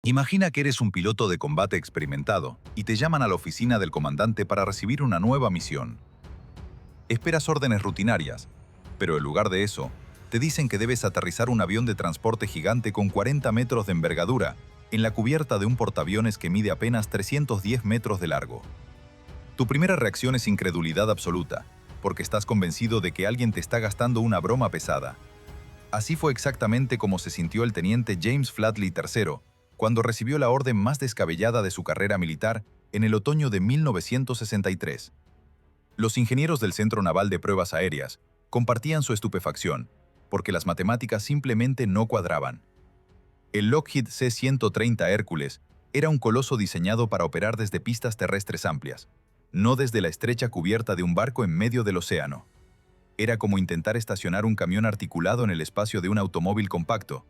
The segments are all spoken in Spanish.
Imagina que eres un piloto de combate experimentado y te llaman a la oficina del comandante para recibir una nueva misión. Esperas órdenes rutinarias, pero en lugar de eso, te dicen que debes aterrizar un avión de transporte gigante con 40 metros de envergadura en la cubierta de un portaaviones que mide apenas 310 metros de largo. Tu primera reacción es incredulidad absoluta, porque estás convencido de que alguien te está gastando una broma pesada. Así fue exactamente como se sintió el teniente James Flatley III cuando recibió la orden más descabellada de su carrera militar en el otoño de 1963. Los ingenieros del Centro Naval de Pruebas Aéreas compartían su estupefacción, porque las matemáticas simplemente no cuadraban. El Lockheed C-130 Hércules era un coloso diseñado para operar desde pistas terrestres amplias, no desde la estrecha cubierta de un barco en medio del océano. Era como intentar estacionar un camión articulado en el espacio de un automóvil compacto,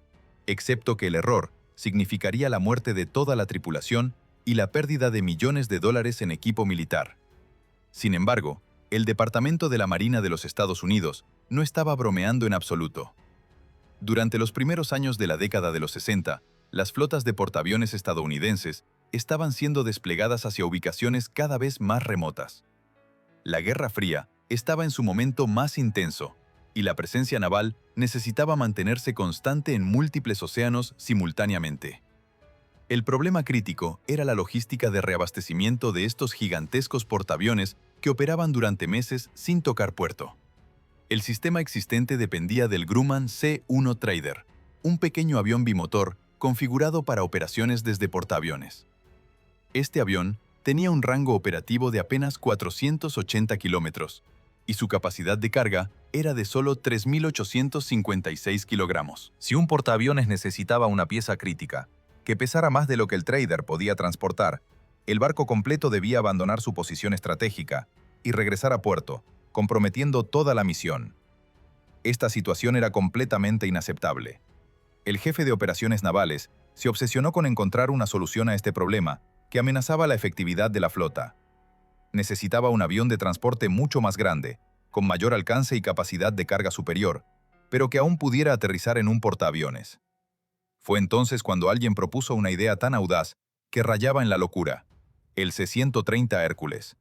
excepto que el error significaría la muerte de toda la tripulación y la pérdida de millones de dólares en equipo militar. Sin embargo, el Departamento de la Marina de los Estados Unidos no estaba bromeando en absoluto. Durante los primeros años de la década de los 60, las flotas de portaaviones estadounidenses estaban siendo desplegadas hacia ubicaciones cada vez más remotas. La Guerra Fría estaba en su momento más intenso, y la presencia naval necesitaba mantenerse constante en múltiples océanos simultáneamente. El problema crítico era la logística de reabastecimiento de estos gigantescos portaaviones que operaban durante meses sin tocar puerto. El sistema existente dependía del Grumman C-1 Trader, un pequeño avión bimotor configurado para operaciones desde portaaviones. Este avión tenía un rango operativo de apenas 480 kilómetros, y su capacidad de carga era de solo 3.856 kilogramos. Si un portaaviones necesitaba una pieza crítica, que pesara más de lo que el trader podía transportar, el barco completo debía abandonar su posición estratégica y regresar a puerto, comprometiendo toda la misión. Esta situación era completamente inaceptable. El jefe de operaciones navales se obsesionó con encontrar una solución a este problema que amenazaba la efectividad de la flota. Necesitaba un avión de transporte mucho más grande, con mayor alcance y capacidad de carga superior, pero que aún pudiera aterrizar en un portaaviones. Fue entonces cuando alguien propuso una idea tan audaz que rayaba en la locura: el C-130 Hércules.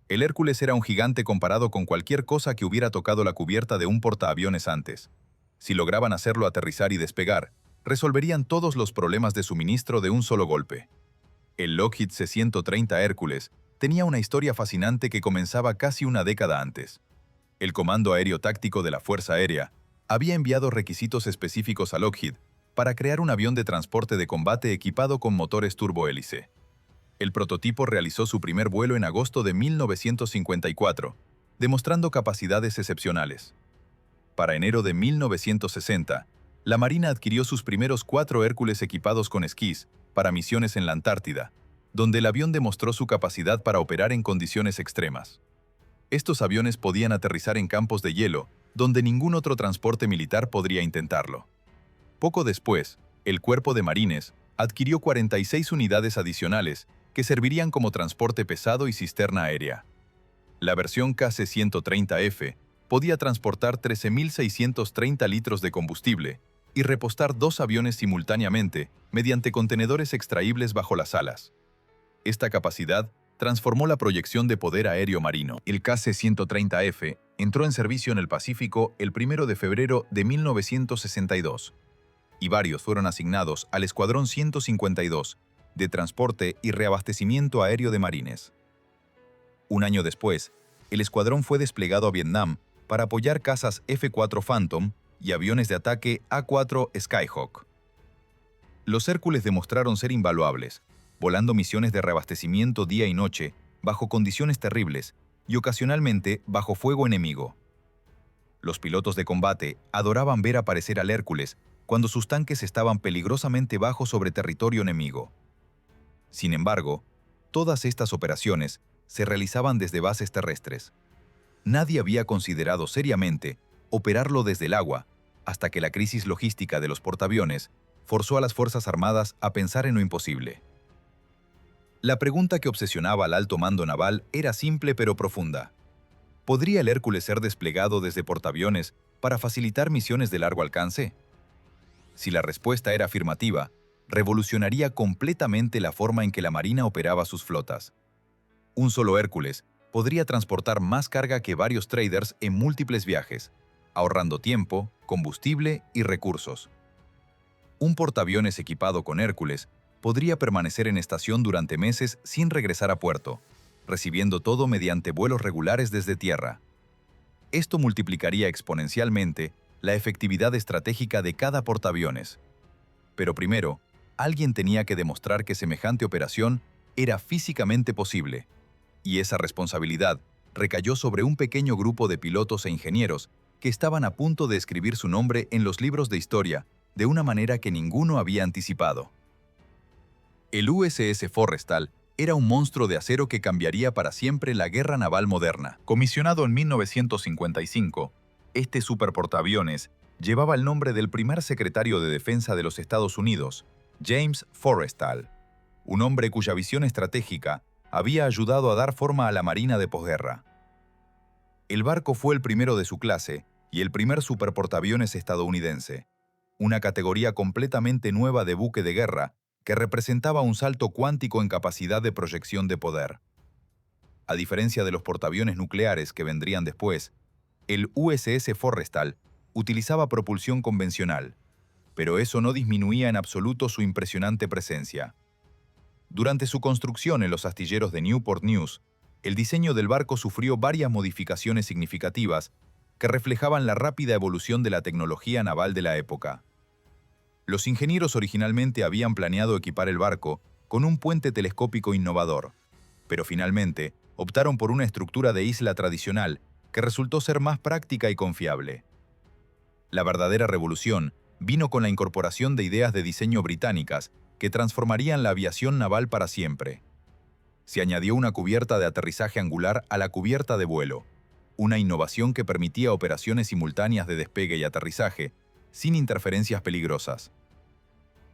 El Hércules era un gigante comparado con cualquier cosa que hubiera tocado la cubierta de un portaaviones antes. Si lograban hacerlo aterrizar y despegar, resolverían todos los problemas de suministro de un solo golpe. El Lockheed C-130 Hércules tenía una historia fascinante que comenzaba casi una década antes. El Comando Aéreo Táctico de la Fuerza Aérea había enviado requisitos específicos a Lockheed para crear un avión de transporte de combate equipado con motores turbohélice. El prototipo realizó su primer vuelo en agosto de 1954, demostrando capacidades excepcionales. Para enero de 1960, la Marina adquirió sus primeros 4 Hércules equipados con esquís para misiones en la Antártida, donde el avión demostró su capacidad para operar en condiciones extremas. Estos aviones podían aterrizar en campos de hielo, donde ningún otro transporte militar podría intentarlo. Poco después, el Cuerpo de Marines adquirió 46 unidades adicionales que servirían como transporte pesado y cisterna aérea. La versión KC-130F podía transportar 13.630 litros de combustible y repostar 2 aviones simultáneamente mediante contenedores extraíbles bajo las alas. Esta capacidad transformó la proyección de poder aéreo marino. El KC-130F entró en servicio en el Pacífico el 1 de febrero de 1962, y varios fueron asignados al Escuadrón 152 de Transporte y Reabastecimiento Aéreo de Marines. Un año después, el escuadrón fue desplegado a Vietnam para apoyar cazas F-4 Phantom y aviones de ataque A-4 Skyhawk. Los Hércules demostraron ser invaluables, volando misiones de reabastecimiento día y noche, bajo condiciones terribles y ocasionalmente bajo fuego enemigo. Los pilotos de combate adoraban ver aparecer al Hércules cuando sus tanques estaban peligrosamente bajo sobre territorio enemigo. Sin embargo, todas estas operaciones se realizaban desde bases terrestres. Nadie había considerado seriamente operarlo desde el agua, hasta que la crisis logística de los portaaviones forzó a las Fuerzas Armadas a pensar en lo imposible. La pregunta que obsesionaba al alto mando naval era simple pero profunda. ¿Podría el Hércules ser desplegado desde portaaviones para facilitar misiones de largo alcance? Si la respuesta era afirmativa, revolucionaría completamente la forma en que la Marina operaba sus flotas. Un solo Hércules podría transportar más carga que varios traders en múltiples viajes, ahorrando tiempo, combustible y recursos. Un portaaviones equipado con Hércules podría permanecer en estación durante meses sin regresar a puerto, recibiendo todo mediante vuelos regulares desde tierra. Esto multiplicaría exponencialmente la efectividad estratégica de cada portaaviones. Pero primero, alguien tenía que demostrar que semejante operación era físicamente posible, y esa responsabilidad recayó sobre un pequeño grupo de pilotos e ingenieros que estaban a punto de escribir su nombre en los libros de historia de una manera que ninguno había anticipado. El USS Forrestal era un monstruo de acero que cambiaría para siempre la guerra naval moderna. Comisionado en 1955, este superportaaviones llevaba el nombre del primer secretario de Defensa de los Estados Unidos, James Forrestal, un hombre cuya visión estratégica había ayudado a dar forma a la Marina de posguerra. El barco fue el primero de su clase y el primer superportaaviones estadounidense, una categoría completamente nueva de buque de guerra que representaba un salto cuántico en capacidad de proyección de poder. A diferencia de los portaaviones nucleares que vendrían después, el USS Forrestal utilizaba propulsión convencional, pero eso no disminuía en absoluto su impresionante presencia. Durante su construcción en los astilleros de Newport News, el diseño del barco sufrió varias modificaciones significativas que reflejaban la rápida evolución de la tecnología naval de la época. Los ingenieros originalmente habían planeado equipar el barco con un puente telescópico innovador, pero finalmente optaron por una estructura de isla tradicional que resultó ser más práctica y confiable. La verdadera revolución vino con la incorporación de ideas de diseño británicas que transformarían la aviación naval para siempre. Se añadió una cubierta de aterrizaje angular a la cubierta de vuelo, una innovación que permitía operaciones simultáneas de despegue y aterrizaje, sin interferencias peligrosas.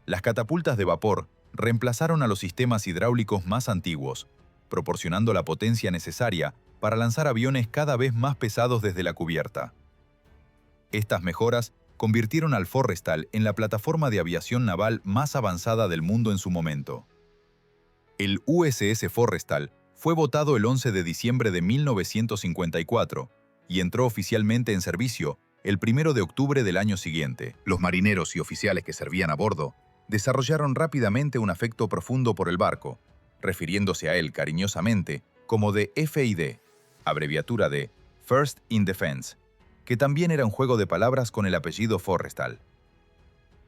Las catapultas de vapor reemplazaron a los sistemas hidráulicos más antiguos, proporcionando la potencia necesaria para lanzar aviones cada vez más pesados desde la cubierta. Estas mejoras convirtieron al Forrestal en la plataforma de aviación naval más avanzada del mundo en su momento. El USS Forrestal fue votado el 11 de diciembre de 1954 y entró oficialmente en servicio el 1 de octubre del año siguiente. Los marineros y oficiales que servían a bordo desarrollaron rápidamente un afecto profundo por el barco, refiriéndose a él cariñosamente como de FID, abreviatura de First in Defense, que también era un juego de palabras con el apellido Forrestal.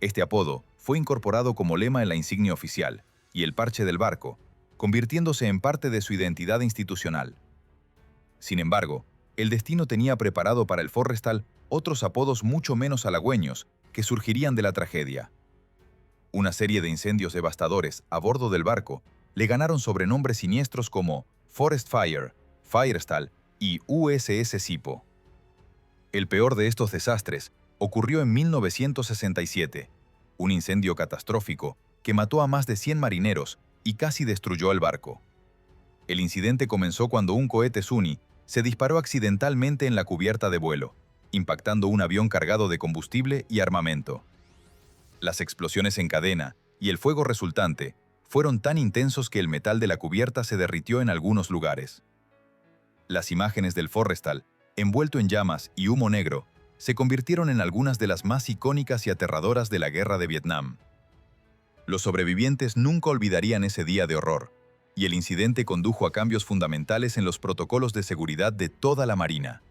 Este apodo fue incorporado como lema en la insignia oficial y el parche del barco, convirtiéndose en parte de su identidad institucional. Sin embargo, el destino tenía preparado para el Forrestal otros apodos mucho menos halagüeños que surgirían de la tragedia. Una serie de incendios devastadores a bordo del barco le ganaron sobrenombres siniestros como Forest Fire, Firestal y USS Sipo. El peor de estos desastres ocurrió en 1967, un incendio catastrófico que mató a más de 100 marineros y casi destruyó el barco. El incidente comenzó cuando un cohete Zuni se disparó accidentalmente en la cubierta de vuelo, impactando un avión cargado de combustible y armamento. Las explosiones en cadena y el fuego resultante fueron tan intensos que el metal de la cubierta se derritió en algunos lugares. Las imágenes del Forrestal, envuelto en llamas y humo negro, se convirtieron en algunas de las más icónicas y aterradoras de la guerra de Vietnam. Los sobrevivientes nunca olvidarían ese día de horror, y el incidente condujo a cambios fundamentales en los protocolos de seguridad de toda la Marina.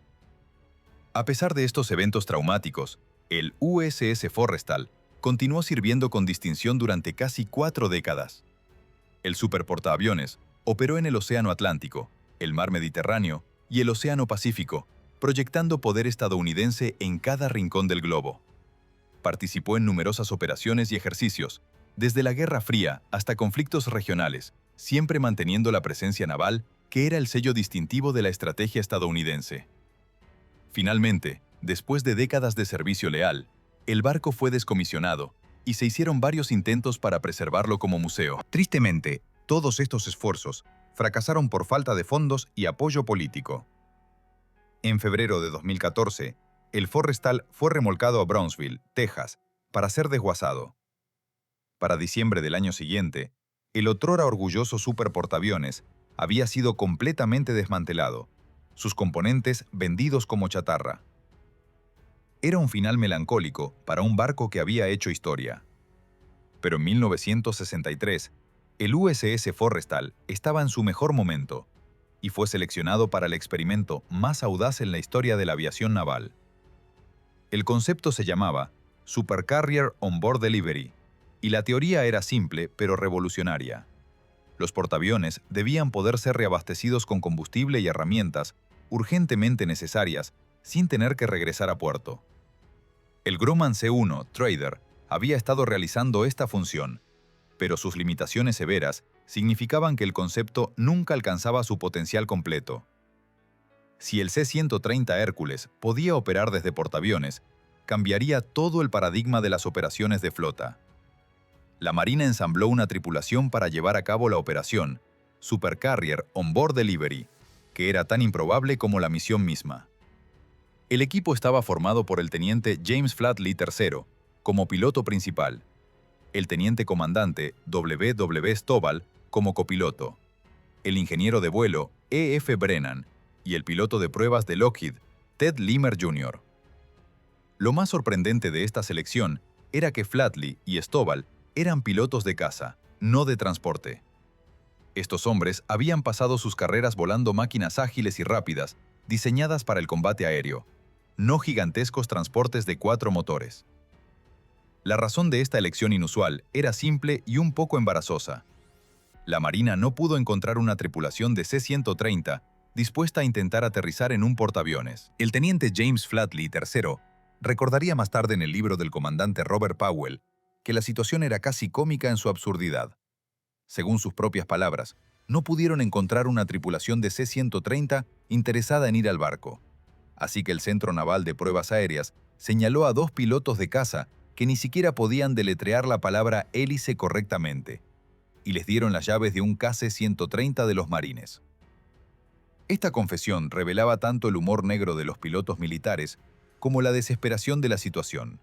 A pesar de estos eventos traumáticos, el USS Forrestal continuó sirviendo con distinción durante casi 4 décadas. El superportaaviones operó en el Océano Atlántico, el Mar Mediterráneo y el Océano Pacífico, proyectando poder estadounidense en cada rincón del globo. Participó en numerosas operaciones y ejercicios, desde la Guerra Fría hasta conflictos regionales, siempre manteniendo la presencia naval, que era el sello distintivo de la estrategia estadounidense. Finalmente, después de décadas de servicio leal, el barco fue descomisionado y se hicieron varios intentos para preservarlo como museo. Tristemente, todos estos esfuerzos fracasaron por falta de fondos y apoyo político. En febrero de 2014, el Forrestal fue remolcado a Brownsville, Texas, para ser desguazado. Para diciembre del año siguiente, el otrora orgulloso superportaaviones había sido completamente desmantelado, sus componentes vendidos como chatarra. Era un final melancólico para un barco que había hecho historia. Pero en 1963, el USS Forrestal estaba en su mejor momento y fue seleccionado para el experimento más audaz en la historia de la aviación naval. El concepto se llamaba Supercarrier On-Board Delivery, y la teoría era simple pero revolucionaria. Los portaaviones debían poder ser reabastecidos con combustible y herramientas urgentemente necesarias sin tener que regresar a puerto. El Grumman C-1 Trader había estado realizando esta función, pero sus limitaciones severas significaban que el concepto nunca alcanzaba su potencial completo. Si el C-130 Hércules podía operar desde portaaviones, cambiaría todo el paradigma de las operaciones de flota. La Marina ensambló una tripulación para llevar a cabo la operación Supercarrier On-Board Delivery, que era tan improbable como la misión misma. El equipo estaba formado por el teniente James Flatley III como piloto principal, el teniente comandante W. W. Stovall como copiloto, el ingeniero de vuelo E. F. Brennan y el piloto de pruebas de Lockheed, Ted Limer Jr. Lo más sorprendente de esta selección era que Flatley y Stovall eran pilotos de caza, no de transporte. Estos hombres habían pasado sus carreras volando máquinas ágiles y rápidas, diseñadas para el combate aéreo, no gigantescos transportes de 4 motores. La razón de esta elección inusual era simple y un poco embarazosa. La Marina no pudo encontrar una tripulación de C-130 dispuesta a intentar aterrizar en un portaaviones. El teniente James Flatley III recordaría más tarde en el libro del comandante Robert Powell que la situación era casi cómica en su absurdidad. Según sus propias palabras, no pudieron encontrar una tripulación de C-130 interesada en ir al barco. Así que el Centro Naval de Pruebas Aéreas señaló a 2 pilotos de caza que ni siquiera podían deletrear la palabra hélice correctamente, y les dieron las llaves de un KC-130 de los marines. Esta confesión revelaba tanto el humor negro de los pilotos militares como la desesperación de la situación.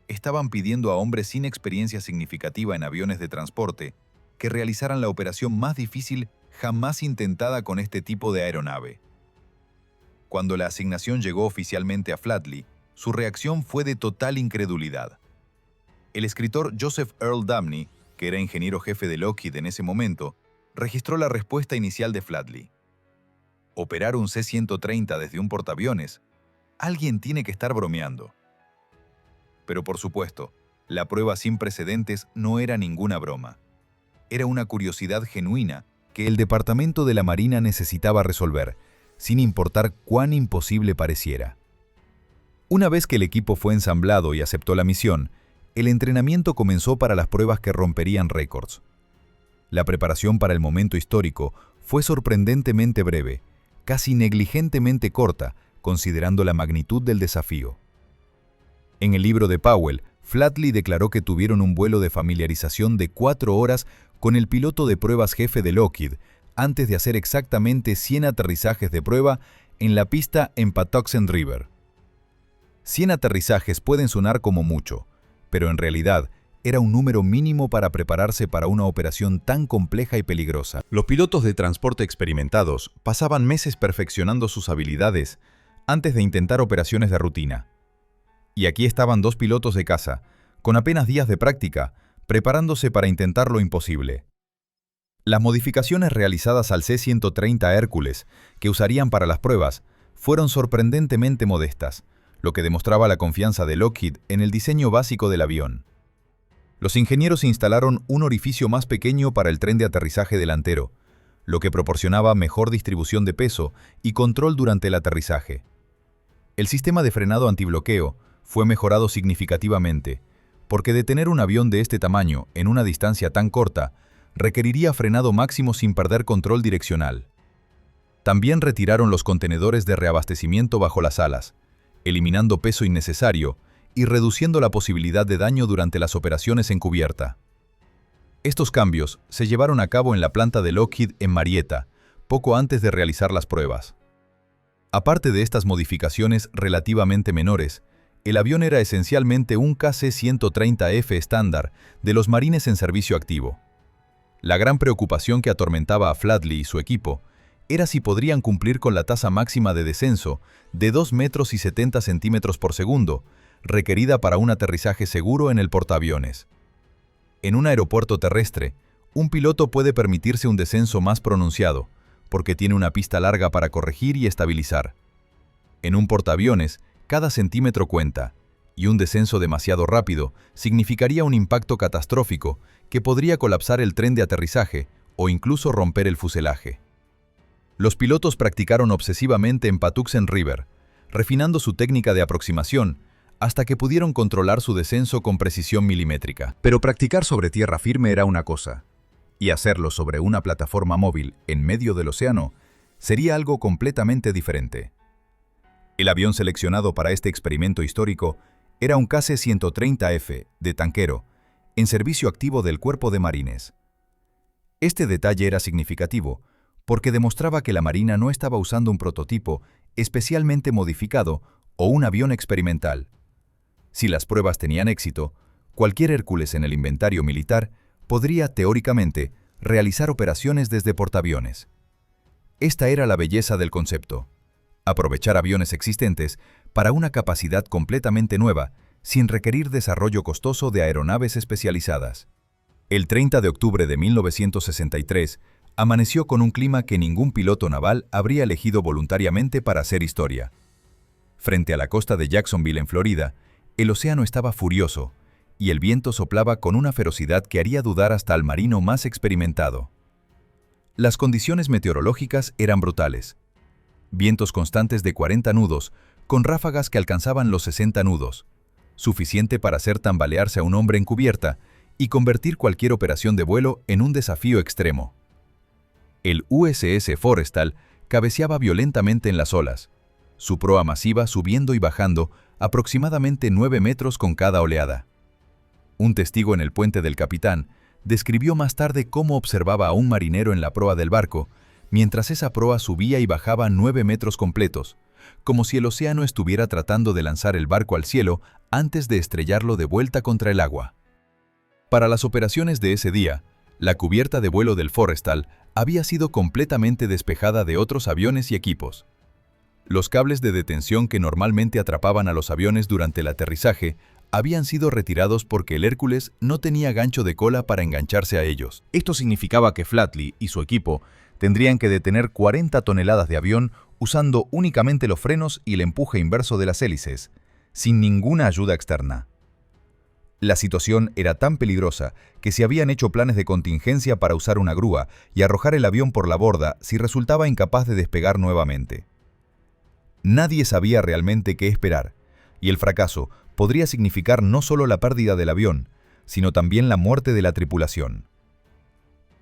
Estaban pidiendo a hombres sin experiencia significativa en aviones de transporte que realizaran la operación más difícil jamás intentada con este tipo de aeronave. Cuando la asignación llegó oficialmente a Flatley, su reacción fue de total incredulidad. El escritor Joseph Earl Dabney, que era ingeniero jefe de Lockheed en ese momento, registró la respuesta inicial de Flatley. ¿Operar un C-130 desde un portaaviones? Alguien tiene que estar bromeando. Pero por supuesto, la prueba sin precedentes no era ninguna broma. Era una curiosidad genuina que el Departamento de la Marina necesitaba resolver, sin importar cuán imposible pareciera. Una vez que el equipo fue ensamblado y aceptó la misión, el entrenamiento comenzó para las pruebas que romperían récords. La preparación para el momento histórico fue sorprendentemente breve, casi negligentemente corta, considerando la magnitud del desafío. En el libro de Powell, Flatley declaró que tuvieron un vuelo de familiarización de 4 horas con el piloto de pruebas jefe de Lockheed, antes de hacer exactamente 100 aterrizajes de prueba en la pista en Patuxent River. 100 aterrizajes pueden sonar como mucho, pero en realidad era un número mínimo para prepararse para una operación tan compleja y peligrosa. Los pilotos de transporte experimentados pasaban meses perfeccionando sus habilidades antes de intentar operaciones de rutina. Y aquí estaban 2 pilotos de caza, con apenas días de práctica, preparándose para intentar lo imposible. Las modificaciones realizadas al C-130 Hércules, que usarían para las pruebas, fueron sorprendentemente modestas, lo que demostraba la confianza de Lockheed en el diseño básico del avión. Los ingenieros instalaron un orificio más pequeño para el tren de aterrizaje delantero, lo que proporcionaba mejor distribución de peso y control durante el aterrizaje. El sistema de frenado antibloqueo fue mejorado significativamente, porque detener un avión de este tamaño en una distancia tan corta requeriría frenado máximo sin perder control direccional. También retiraron los contenedores de reabastecimiento bajo las alas, eliminando peso innecesario y reduciendo la posibilidad de daño durante las operaciones en cubierta. Estos cambios se llevaron a cabo en la planta de Lockheed en Marietta, poco antes de realizar las pruebas. Aparte de estas modificaciones relativamente menores, El avión era esencialmente un KC-130F estándar de los marines en servicio activo. La gran preocupación que atormentaba a Flatley y su equipo era si podrían cumplir con la tasa máxima de descenso de 2 metros y 70 centímetros por segundo, requerida para un aterrizaje seguro en el portaaviones. En un aeropuerto terrestre, un piloto puede permitirse un descenso más pronunciado, porque tiene una pista larga para corregir y estabilizar. En un portaaviones, cada centímetro cuenta, y un descenso demasiado rápido significaría un impacto catastrófico que podría colapsar el tren de aterrizaje o incluso romper el fuselaje. Los pilotos practicaron obsesivamente en Patuxent River, refinando su técnica de aproximación hasta que pudieron controlar su descenso con precisión milimétrica. Pero practicar sobre tierra firme era una cosa, y hacerlo sobre una plataforma móvil en medio del océano sería algo completamente diferente. El avión seleccionado para este experimento histórico era un KC-130F de tanquero, en servicio activo del Cuerpo de Marines. Este detalle era significativo porque demostraba que la Marina no estaba usando un prototipo especialmente modificado o un avión experimental. Si las pruebas tenían éxito, cualquier Hércules en el inventario militar podría, teóricamente, realizar operaciones desde portaaviones. Esta era la belleza del concepto: aprovechar aviones existentes para una capacidad completamente nueva, sin requerir desarrollo costoso de aeronaves especializadas. El 30 de octubre de 1963, amaneció con un clima que ningún piloto naval habría elegido voluntariamente para hacer historia. Frente a la costa de Jacksonville, en Florida, el océano estaba furioso, y el viento soplaba con una ferocidad que haría dudar hasta al marino más experimentado. Las condiciones meteorológicas eran brutales. Vientos constantes de 40 nudos, con ráfagas que alcanzaban los 60 nudos, suficiente para hacer tambalearse a un hombre en cubierta y convertir cualquier operación de vuelo en un desafío extremo. El USS Forrestal cabeceaba violentamente en las olas, su proa masiva subiendo y bajando aproximadamente 9 metros con cada oleada. Un testigo en el puente del capitán describió más tarde cómo observaba a un marinero en la proa del barco, mientras esa proa subía y bajaba 9 metros completos, como si el océano estuviera tratando de lanzar el barco al cielo antes de estrellarlo de vuelta contra el agua. Para las operaciones de ese día, la cubierta de vuelo del Forrestal había sido completamente despejada de otros aviones y equipos. Los cables de detención que normalmente atrapaban a los aviones durante el aterrizaje habían sido retirados porque el Hércules no tenía gancho de cola para engancharse a ellos. Esto significaba que Flatley y su equipo tendrían que detener 40 toneladas de avión usando únicamente los frenos y el empuje inverso de las hélices, sin ninguna ayuda externa. La situación era tan peligrosa que se habían hecho planes de contingencia para usar una grúa y arrojar el avión por la borda si resultaba incapaz de despegar nuevamente. Nadie sabía realmente qué esperar, y el fracaso podría significar no solo la pérdida del avión, sino también la muerte de la tripulación.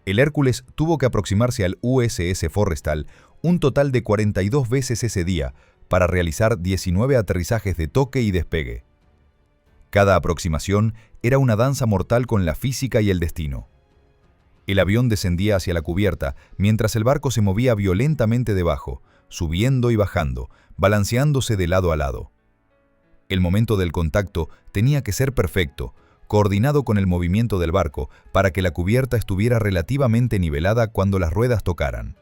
El Hércules tuvo que aproximarse al USS Forrestal un total de 42 veces ese día para realizar 19 aterrizajes de toque y despegue. Cada aproximación era una danza mortal con la física y el destino. El avión descendía hacia la cubierta mientras el barco se movía violentamente debajo, subiendo y bajando, balanceándose de lado a lado. El momento del contacto tenía que ser perfecto, coordinado con el movimiento del barco para que la cubierta estuviera relativamente nivelada cuando las ruedas tocaran.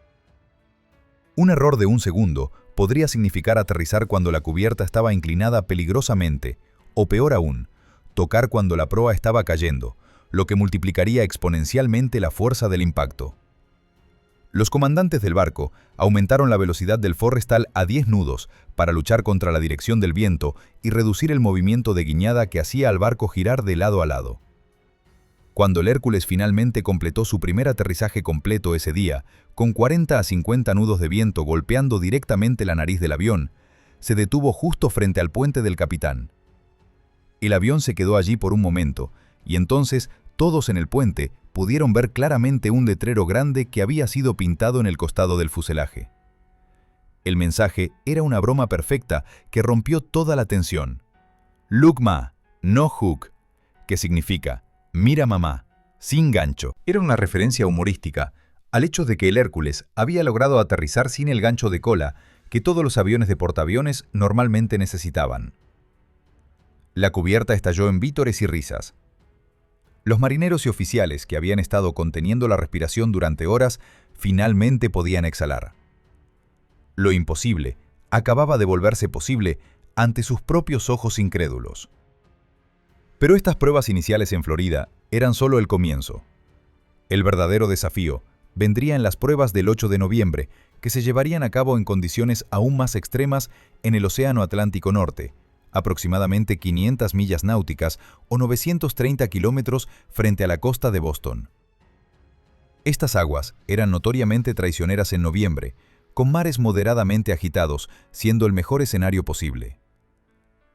Un error de un segundo podría significar aterrizar cuando la cubierta estaba inclinada peligrosamente, o peor aún, tocar cuando la proa estaba cayendo, lo que multiplicaría exponencialmente la fuerza del impacto. Los comandantes del barco aumentaron la velocidad del Forrestal a 10 nudos para luchar contra la dirección del viento y reducir el movimiento de guiñada que hacía al barco girar de lado a lado. Cuando el Hércules finalmente completó su primer aterrizaje completo ese día, con 40 a 50 nudos de viento golpeando directamente la nariz del avión, se detuvo justo frente al puente del capitán. El avión se quedó allí por un momento, y entonces todos en el puente pudieron ver claramente un letrero grande que había sido pintado en el costado del fuselaje. El mensaje era una broma perfecta que rompió toda la tensión. Look ma, no hook, que significa mira mamá, sin gancho. Era una referencia humorística al hecho de que el Hércules había logrado aterrizar sin el gancho de cola que todos los aviones de portaaviones normalmente necesitaban. La cubierta estalló en vítores y risas. Los marineros y oficiales que habían estado conteniendo la respiración durante horas finalmente podían exhalar. Lo imposible acababa de volverse posible ante sus propios ojos incrédulos. Pero estas pruebas iniciales en Florida eran solo el comienzo. El verdadero desafío vendría en las pruebas del 8 de noviembre, que se llevarían a cabo en condiciones aún más extremas en el Océano Atlántico Norte, aproximadamente 500 millas náuticas o 930 kilómetros frente a la costa de Boston. Estas aguas eran notoriamente traicioneras en noviembre, con mares moderadamente agitados, siendo el mejor escenario posible.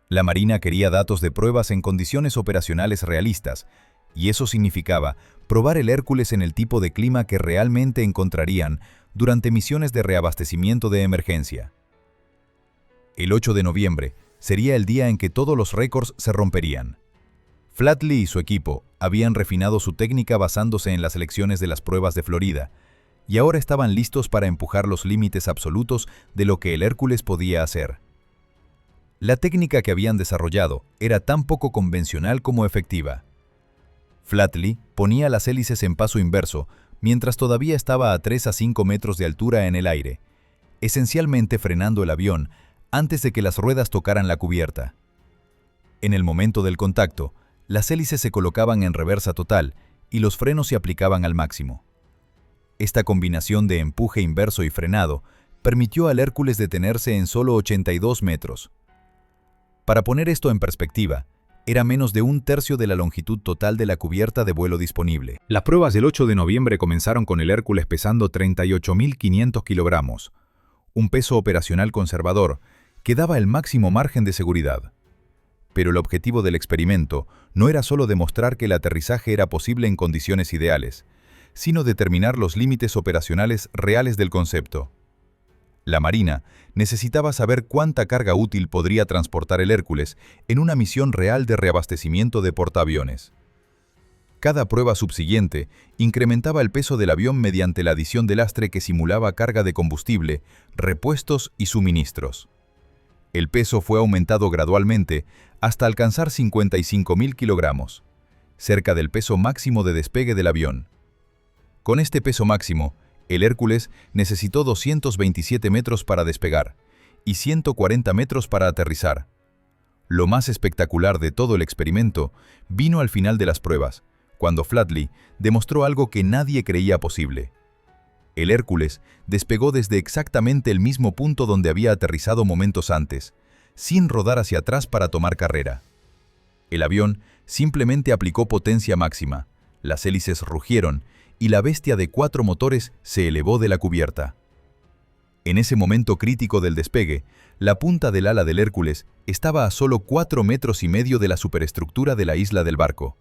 La Marina quería datos de pruebas en condiciones operacionales realistas, y eso significaba probar el Hércules en el tipo de clima que realmente encontrarían durante misiones de reabastecimiento de emergencia. El 8 de noviembre sería el día en que todos los récords se romperían. Flatley y su equipo habían refinado su técnica basándose en las lecciones de las pruebas de Florida, y ahora estaban listos para empujar los límites absolutos de lo que el Hércules podía hacer. La técnica que habían desarrollado era tan poco convencional como efectiva. Flatley ponía las hélices en paso inverso mientras todavía estaba a 3 a 5 metros de altura en el aire, esencialmente frenando el avión antes de que las ruedas tocaran la cubierta. En el momento del contacto, las hélices se colocaban en reversa total y los frenos se aplicaban al máximo. Esta combinación de empuje inverso y frenado permitió al Hércules detenerse en solo 82 metros. Para poner esto en perspectiva, era menos de un tercio de la longitud total de la cubierta de vuelo disponible. Las pruebas del 8 de noviembre comenzaron con el Hércules pesando 38.500 kilogramos, un peso operacional conservador que daba el máximo margen de seguridad. Pero el objetivo del experimento no era solo demostrar que el aterrizaje era posible en condiciones ideales, sino determinar los límites operacionales reales del concepto. La Marina necesitaba saber cuánta carga útil podría transportar el Hércules en una misión real de reabastecimiento de portaaviones. Cada prueba subsiguiente incrementaba el peso del avión mediante la adición de lastre que simulaba carga de combustible, repuestos y suministros. El peso fue aumentado gradualmente hasta alcanzar 55.000 kilogramos, cerca del peso máximo de despegue del avión. Con este peso máximo, el Hércules necesitó 227 metros para despegar y 140 metros para aterrizar. Lo más espectacular de todo el experimento vino al final de las pruebas, cuando Flatley demostró algo que nadie creía posible. El Hércules despegó desde exactamente el mismo punto donde había aterrizado momentos antes, sin rodar hacia atrás para tomar carrera. El avión simplemente aplicó potencia máxima, las hélices rugieron y la bestia de 4 motores se elevó de la cubierta. En ese momento crítico del despegue, la punta del ala del Hércules estaba a solo 4,5 metros de la superestructura de la isla del barco.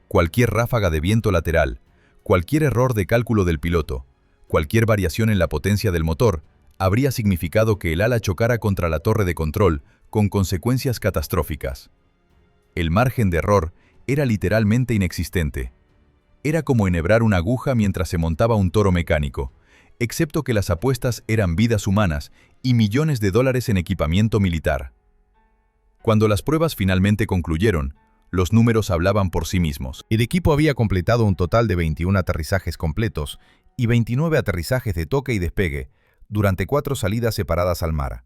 Cualquier ráfaga de viento lateral, cualquier error de cálculo del piloto, cualquier variación en la potencia del motor, habría significado que el ala chocara contra la torre de control, con consecuencias catastróficas. El margen de error era literalmente inexistente. Era como enhebrar una aguja mientras se montaba un toro mecánico, excepto que las apuestas eran vidas humanas y millones de dólares en equipamiento militar. Cuando las pruebas finalmente concluyeron, los números hablaban por sí mismos. El equipo había completado un total de 21 aterrizajes completos y 29 aterrizajes de toque y despegue durante 4 salidas separadas al mar.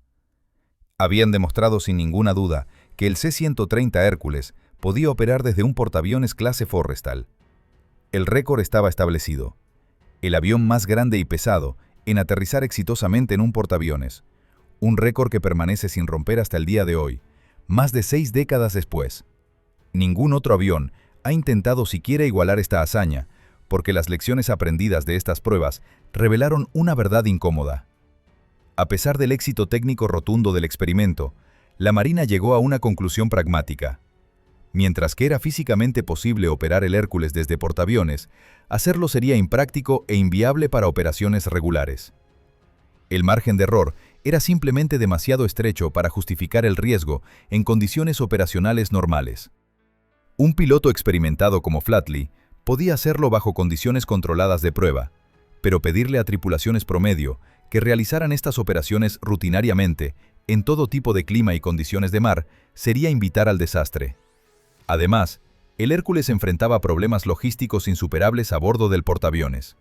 Habían demostrado sin ninguna duda que el C-130 Hércules podía operar desde un portaaviones clase Forrestal. El récord estaba establecido. El avión más grande y pesado en aterrizar exitosamente en un portaaviones. Un récord que permanece sin romper hasta el día de hoy, más de 6 décadas después. Ningún otro avión ha intentado siquiera igualar esta hazaña, porque las lecciones aprendidas de estas pruebas revelaron una verdad incómoda. A pesar del éxito técnico rotundo del experimento, la Marina llegó a una conclusión pragmática. Mientras que era físicamente posible operar el Hércules desde portaaviones, hacerlo sería impráctico e inviable para operaciones regulares. El margen de error era simplemente demasiado estrecho para justificar el riesgo en condiciones operacionales normales. Un piloto experimentado como Flatley podía hacerlo bajo condiciones controladas de prueba, pero pedirle a tripulaciones promedio que realizaran estas operaciones rutinariamente en todo tipo de clima y condiciones de mar, sería invitar al desastre. Además, el Hércules enfrentaba problemas logísticos insuperables a bordo del portaaviones.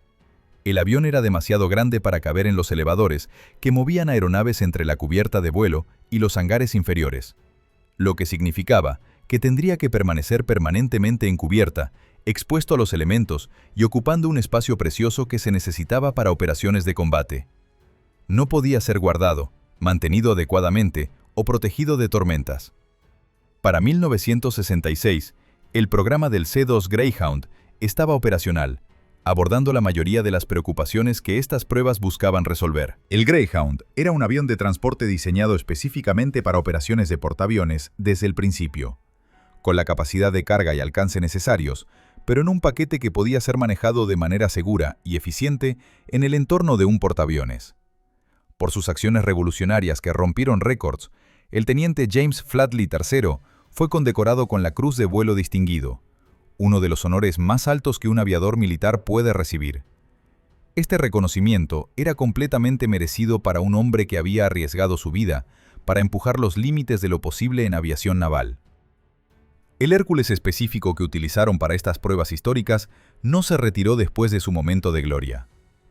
El avión era demasiado grande para caber en los elevadores que movían aeronaves entre la cubierta de vuelo y los hangares inferiores, lo que significaba que tendría que permanecer permanentemente en cubierta, expuesto a los elementos y ocupando un espacio precioso que se necesitaba para operaciones de combate. No podía ser guardado, mantenido adecuadamente o protegido de tormentas. Para 1966, el programa del C-2 Greyhound estaba operacional, abordando la mayoría de las preocupaciones que estas pruebas buscaban resolver. El Greyhound era un avión de transporte diseñado específicamente para operaciones de portaaviones desde el principio, con la capacidad de carga y alcance necesarios, pero en un paquete que podía ser manejado de manera segura y eficiente en el entorno de un portaaviones. Por sus acciones revolucionarias que rompieron récords, el teniente James Flatley III fue condecorado con la Cruz de Vuelo Distinguido, uno de los honores más altos que un aviador militar puede recibir. Este reconocimiento era completamente merecido para un hombre que había arriesgado su vida para empujar los límites de lo posible en aviación naval. El Hércules específico que utilizaron para estas pruebas históricas no se retiró después de su momento de gloria.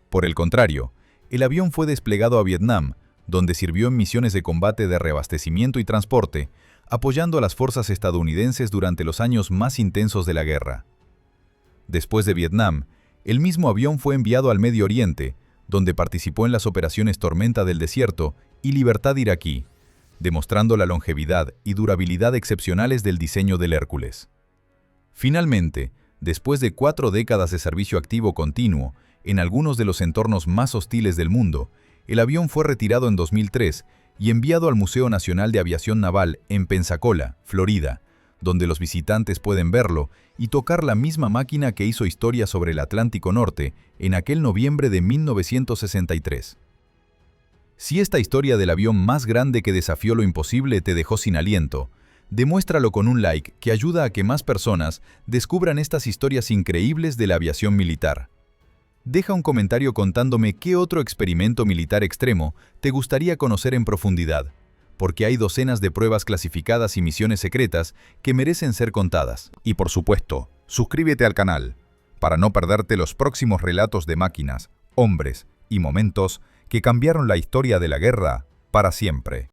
Por el contrario, el avión fue desplegado a Vietnam, donde sirvió en misiones de combate de reabastecimiento y transporte, apoyando a las fuerzas estadounidenses durante los años más intensos de la guerra. Después de Vietnam, el mismo avión fue enviado al Medio Oriente, donde participó en las operaciones Tormenta del Desierto y Libertad iraquí, demostrando la longevidad y durabilidad excepcionales del diseño del Hércules. Finalmente, después de 4 décadas de servicio activo continuo en algunos de los entornos más hostiles del mundo, el avión fue retirado en 2003 y enviado al Museo Nacional de Aviación Naval en Pensacola, Florida, donde los visitantes pueden verlo y tocar la misma máquina que hizo historia sobre el Atlántico Norte en aquel noviembre de 1963. Si esta historia del avión más grande que desafió lo imposible te dejó sin aliento, demuéstralo con un like que ayuda a que más personas descubran estas historias increíbles de la aviación militar. Deja un comentario contándome qué otro experimento militar extremo te gustaría conocer en profundidad, porque hay docenas de pruebas clasificadas y misiones secretas que merecen ser contadas. Y por supuesto, suscríbete al canal para no perderte los próximos relatos de máquinas, hombres y momentos que cambiaron la historia de la guerra para siempre.